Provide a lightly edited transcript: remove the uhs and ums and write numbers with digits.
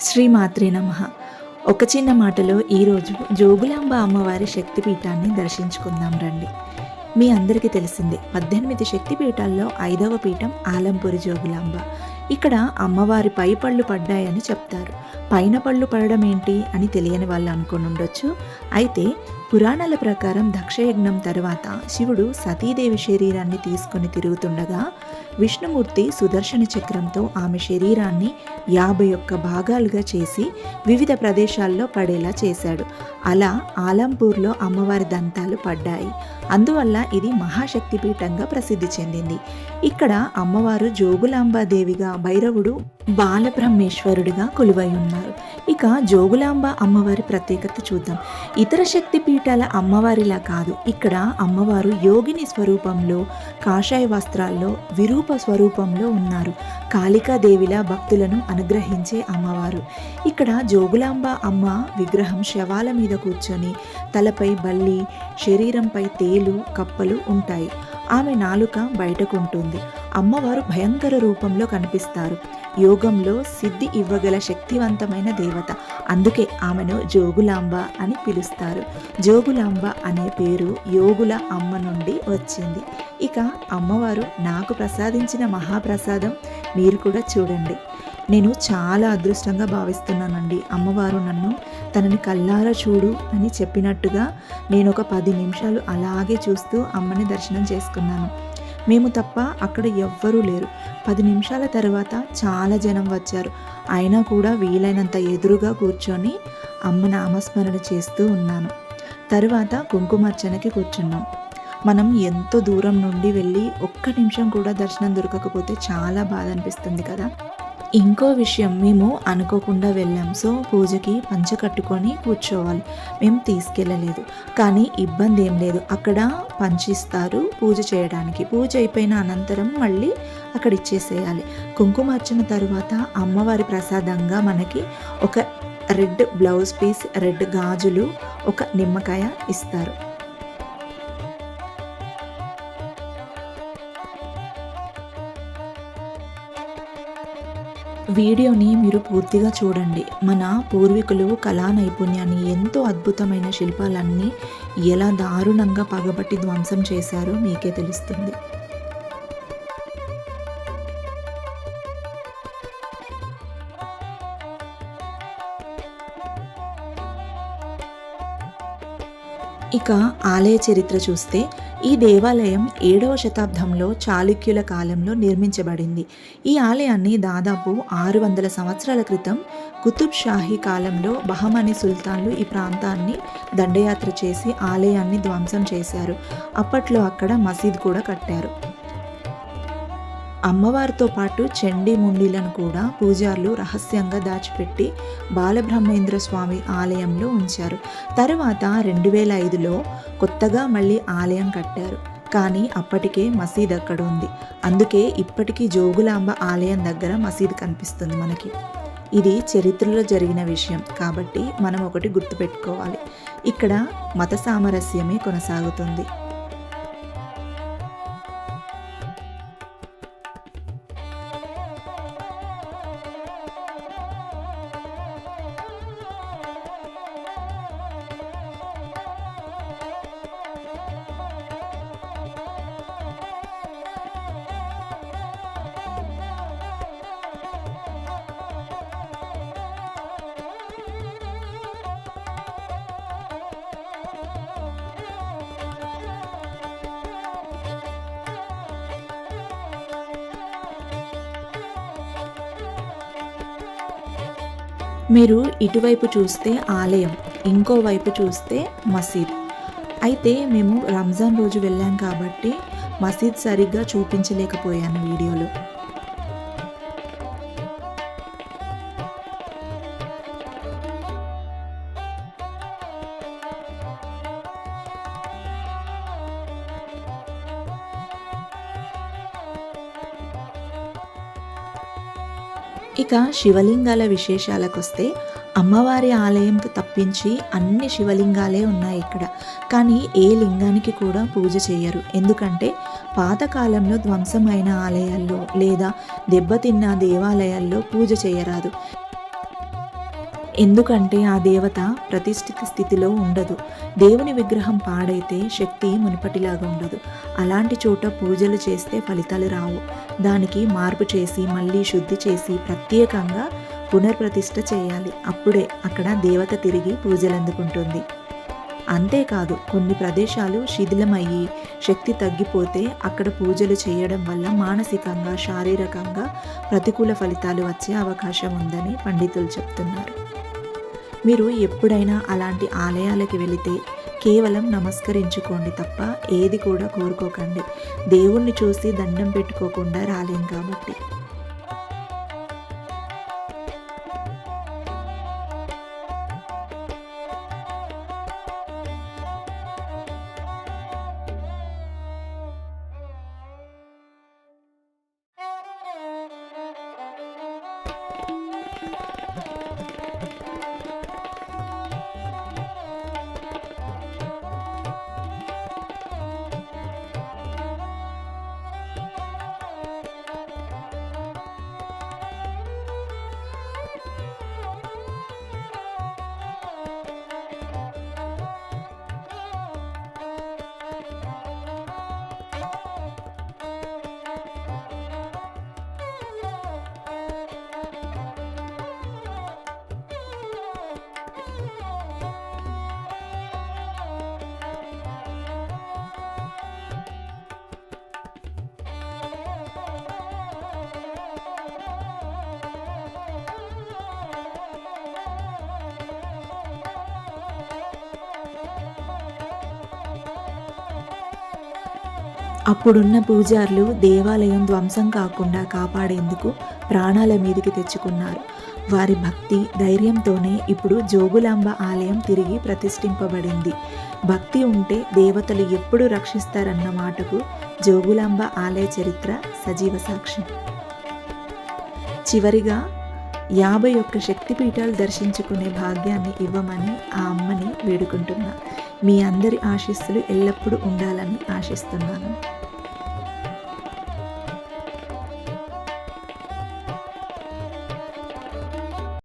శ్రీమాత్రే నమః. ఒక చిన్న మాటలో ఈరోజు జోగులాంబ అమ్మవారి శక్తిపీఠాన్ని దర్శించుకుందాం రండి. మీ అందరికీ తెలిసిందే 18 శక్తిపీఠాల్లో 5వ పీఠం ఆలంపూరి జోగులాంబ. ఇక్కడ అమ్మవారి పై పళ్ళు పడ్డాయని చెప్తారు. పైన పళ్ళు పడడం ఏంటి అని తెలియని వాళ్ళు అనుకుని ఉండొచ్చు. అయితే పురాణాల ప్రకారం దక్షయజ్ఞం తర్వాత శివుడు సతీదేవి శరీరాన్ని తీసుకొని తిరుగుతుండగా విష్ణుమూర్తి సుదర్శన చక్రంతో ఆమె శరీరాన్ని 51 భాగాలుగా చేసి వివిధ ప్రదేశాల్లో పడేలా చేశాడు. అలా ఆలంపూర్లో అమ్మవారి దంతాలు పడ్డాయి. అందువల్ల ఇది మహాశక్తిపీఠంగా ప్రసిద్ధి చెందింది. ఇక్కడ అమ్మవారు జోగులాంబాదేవిగా, భైరవుడు బాలబ్రహ్మేశ్వరుడిగా కొలువై ఉన్నారు. ఇక జోగులాంబ అమ్మవారి ప్రత్యేకత చూద్దాం. ఇతర శక్తిపీఠాల అమ్మవారిలా కాదు. ఇక్కడ అమ్మవారు యోగిని స్వరూపంలో, కాషాయ వస్త్రాల్లో, విరూప స్వరూపంలో ఉన్నారు. కాళికాదేవిలా భక్తులను అనుగ్రహించే అమ్మవారు. ఇక్కడ జోగులాంబ అమ్మ విగ్రహం శవాల మీద కూర్చొని తలపై బల్లి, శరీరంపై తేలు, కప్పలు ఉంటాయి. ఆమె నాలుక బయటకుంటుంది. అమ్మవారు భయంకర రూపంలో కనిపిస్తారు. యోగంలో సిద్ధి ఇవ్వగల శక్తివంతమైన దేవత. అందుకే ఆమెను జోగులాంబ అని పిలుస్తారు. జోగులాంబ అనే పేరు యోగుల అమ్మ నుండి వచ్చింది. ఇక అమ్మవారు నాకు ప్రసాదించిన మహాప్రసాదం మీరు కూడా చూడండి. నేను చాలా అదృష్టంగా భావిస్తున్నానండి. అమ్మవారు నన్ను తనని కల్లారా చూడు అని చెప్పినట్టుగా నేను ఒక 10 నిమిషాలు అలాగే చూస్తూ అమ్మని దర్శనం చేసుకున్నాను. మేము తప్ప అక్కడ ఎవ్వరూ లేరు. 10 నిమిషాల తర్వాత చాలా జనం వచ్చారు. అయినా కూడా వీలైనంత ఎదురుగా కూర్చొని అమ్మ నామస్మరణ చేస్తూ ఉన్నాను. తరువాత కుంకుమార్చనకి కూర్చున్నాం. మనం ఎంతో దూరం నుండి వెళ్ళి ఒక్క నిమిషం కూడా దర్శనం దొరకకపోతే చాలా బాధ అనిపిస్తుంది కదా. ఇంకో విషయం, మేము అనుకోకుండా వెళ్ళాం. సో పూజకి పంచ కట్టుకొని కూర్చోవాలి. మేము తీసుకెళ్ళలేదు. కానీ ఇబ్బంది ఏం లేదు. అక్కడ పంచిస్తారు పూజ చేయడానికి. పూజ అయిపోయిన అనంతరం మళ్ళీ అక్కడ ఇచ్చేసేయాలి. కుంకుమార్చన తరువాత అమ్మవారి ప్రసాదంగా మనకి ఒక రెడ్ బ్లౌజ్ పీస్, రెడ్ గాజులు, ఒక నిమ్మకాయ ఇస్తారు. వీడియోని మీరు పూర్తిగా చూడండి. మన పూర్వీకులు కళా నైపుణ్యాన్ని, ఎంతో అద్భుతమైన శిల్పాలన్నీ ఎలా దారుణంగా పగబట్టి ధ్వంసం చేశారో మీకే తెలుస్తుంది. ఇక ఆలయ చరిత్ర చూస్తే ఈ దేవాలయం 7వ శతాబ్దంలో చాళుక్యుల కాలంలో నిర్మించబడింది. ఈ ఆలయాన్ని దాదాపు 600 సంవత్సరాల క్రితం కుతుబ్ షాహీ కాలంలో బహమనీ సుల్తాన్లు ఈ ప్రాంతాన్ని దండయాత్ర చేసి ఆలయాన్ని ధ్వంసం చేశారు. అప్పట్లో అక్కడ మసీద్ కూడా కట్టారు. అమ్మవారితో పాటు చండీ ముండిలను కూడా పూజారులు రహస్యంగా దాచిపెట్టి బాలబ్రహ్మేంద్ర స్వామి ఆలయంలో ఉంచారు. తరువాత 2005లో కొత్తగా మళ్ళీ ఆలయం కట్టారు. కానీ అప్పటికే మసీద్ అక్కడ ఉంది. అందుకే ఇప్పటికీ జోగులాంబ ఆలయం దగ్గర మసీద్ కనిపిస్తుంది మనకి. ఇది చరిత్రలో జరిగిన విషయం కాబట్టి మనం ఒకటి గుర్తుపెట్టుకోవాలి. ఇక్కడ మత సామరస్యమే కొనసాగుతుంది. మీరు ఇటువైపు చూస్తే ఆలయం, ఇంకో వైపు చూస్తే మసీద్. అయితే మేము రంజాన్ రోజు వెళ్ళాం కాబట్టి మసీద్ సరిగ్గా చూపించలేకపోయాను వీడియోలో. ఇక శివలింగాల విశేషాలకొస్తే అమ్మవారి ఆలయం తప్పించి అన్ని శివలింగాలే ఉన్నాయి ఇక్కడ. కానీ ఏ లింగానికి కూడా పూజ చేయరు. ఎందుకంటే పాతకాలంలో ధ్వంసమైన ఆలయాల్లో లేదా దెబ్బతిన్న దేవాలయాల్లో పూజ చేయరాదు. ఎందుకంటే ఆ దేవత ప్రతిష్ఠిత స్థితిలో ఉండదు. దేవుని విగ్రహం పాడైతే శక్తి మునుపటిలాగా ఉండదు. అలాంటి చోట పూజలు చేస్తే ఫలితాలు రావు. దానికి మార్పు చేసి మళ్ళీ శుద్ధి చేసి ప్రత్యేకంగా పునర్ప్రతిష్ఠ చేయాలి. అప్పుడే అక్కడ దేవత తిరిగి పూజలందుకుంటుంది. అంతేకాదు కొన్ని ప్రదేశాలు శిథిలమయ్యి శక్తి తగ్గిపోతే అక్కడ పూజలు చేయడం వల్ల మానసికంగా, శారీరకంగా ప్రతికూల ఫలితాలు వచ్చే అవకాశం ఉందని పండితులు చెప్తున్నారు. మీరు ఎప్పుడైనా అలాంటి ఆలయాలకి వెళితే కేవలం నమస్కరించుకోండి తప్ప ఏది కూడా కోరుకోకండి. దేవుణ్ణి చూసి దండం పెట్టుకోకుండా రాలేం కాబట్టి. అప్పుడున్న పూజారులు దేవాలయం ధ్వంసం కాకుండా కాపాడేందుకు ప్రాణాల మీదికి తెచ్చుకున్నారు. వారి భక్తి ధైర్యంతోనే ఇప్పుడు జోగులాంబ ఆలయం తిరిగి ప్రతిష్ఠింపబడింది. భక్తి ఉంటే దేవతలు ఎప్పుడు రక్షిస్తారన్న మాటకు జోగులాంబ ఆలయ చరిత్ర సజీవ సాక్ష్యం. చివరిగా 51 శక్తిపీఠాలు దర్శించుకునే భాగ్యాన్ని ఇవ్వమని ఆ అమ్మని వేడుకుంటున్నా. మీ అందరి ఆశీస్సులు ఎల్లప్పుడూ ఉండాలని ఆశిస్తున్నాను.